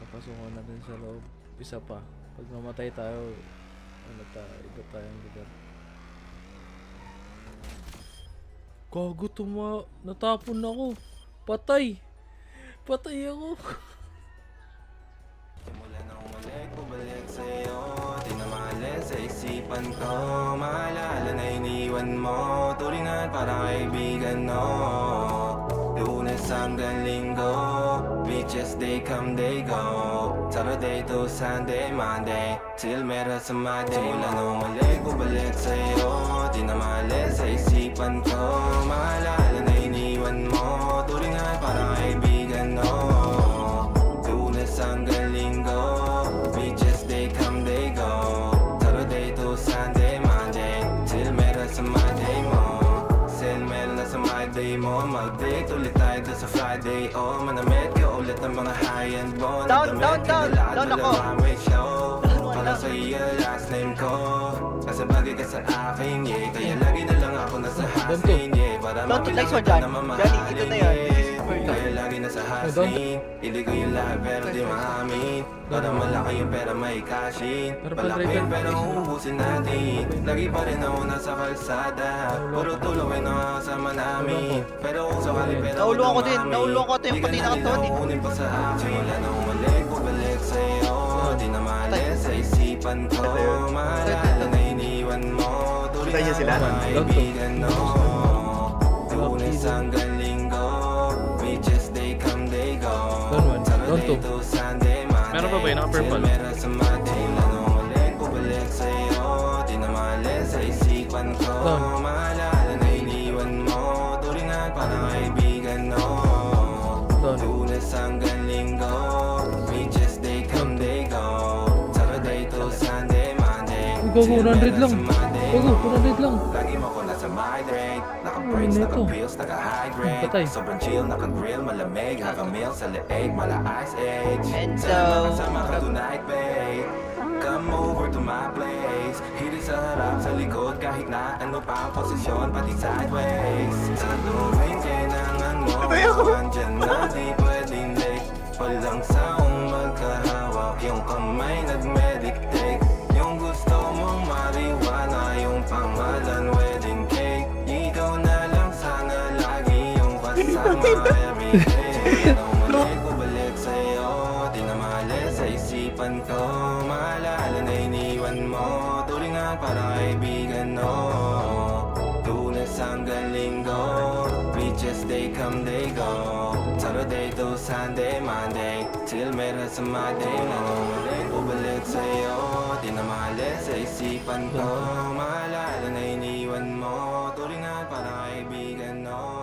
Papasukan natin sa loob. Isa pa. Pag namatay tayo, ano tayo, iba tayong lugar. Gago, natapon ako. Patay! Patay ako! Mula nung muli bumalik sa'yo, di na maalala sa isipan ko. Maalala na iniwan mo, turingan parang kaibigan, no. Lunes hanggang Linggo, beaches they come they go. Saturday to Sunday, Monday, till meron sa Monday. Mula nung muli bumalik sa'yo, di na maalala sa isipan ko. Maalala na iniwan mo, turingan parang kaibigan, no. Lunes hanggang Linggo, beaches they come they go. Saturday to Sunday, Monday, till meron sa Monday mo. Sale meron na sa Monday mo. Mag-date ulit tayo doon sa Friday. Oh, manamit ka ulit ng mga high-end mo. Down ako. Para sa iyo last name ko. Kasi bagay ka sa akin, yeah. Kaya lagi na lang ako nasa hustling, yeah. Para Next one, mapilang ka John. na mamahalin, Johnny, ito na yan. This is for you. Kaya lagi nasa hustling. Hindi ko yung lahat pero di maamin. Para malaki yung pera may cashin. Palaki yung pera uubusin natin. Lagi pa rin ako nasa kalsada. Puro tulawin ang kasama namin. Pero kung sakali pera Naulong ako din. Naulong ako ito yung pati na katawan eh. Unin pa sa akin. Wala na umalik, bumalik sa'yo. Di na mali sa isipan ko. Maalala na iniwan mo. Tuloy na sila. mga kaibigan, no. Lunes hanggang Linggo, beaches they come they go. Saturday to Sunday, Monday, Meron pa ba yun? Naka-purple? meron sa Monday. Wala na umalik, bumalik sa'yo. Di na mali sa isipan ko. Maalala na iniwan mo. Turingan parang kaibigan, no. Lunes hanggang Linggo, beaches they come they go. Saturday to Sunday, Monday, Gago, 100 lang. Gago, 100 lang. lagi mo ko nasa migrate. Naka-breaks, naka-pills, naka-hydrate. Patay. Sobrang chill, naka-grill, malamig. Have a meal sa leeg, mala ice age. Enzo. Sama ka tonight, babe. Come over to my place. Hirit sa harap, sa likod, kahit na ano pa ang posisyon, pati sideways. Sa tuwing kailangan mo, andyan na di pwedeng late. Walang saong magkahawak, yung kamay nag-meditate. Yung gusto mong mariwana, yung pangalan wedding cake. Ikaw na lang sana lagi yung kasama everyday. Bumalik, bumalik sa'yo, di na mali sa isipan ko. Maalala na iniwan mo, turingan parang kaibigan, no. Lunes hanggang Linggo, beaches they come they go. Saturday to Sunday, Monday, till meron sa Monday. Bumalik, bumalik sa'yo, di na mali sa isipan ko. Maalala na iniwan mo, turingan parang kaibigan, no.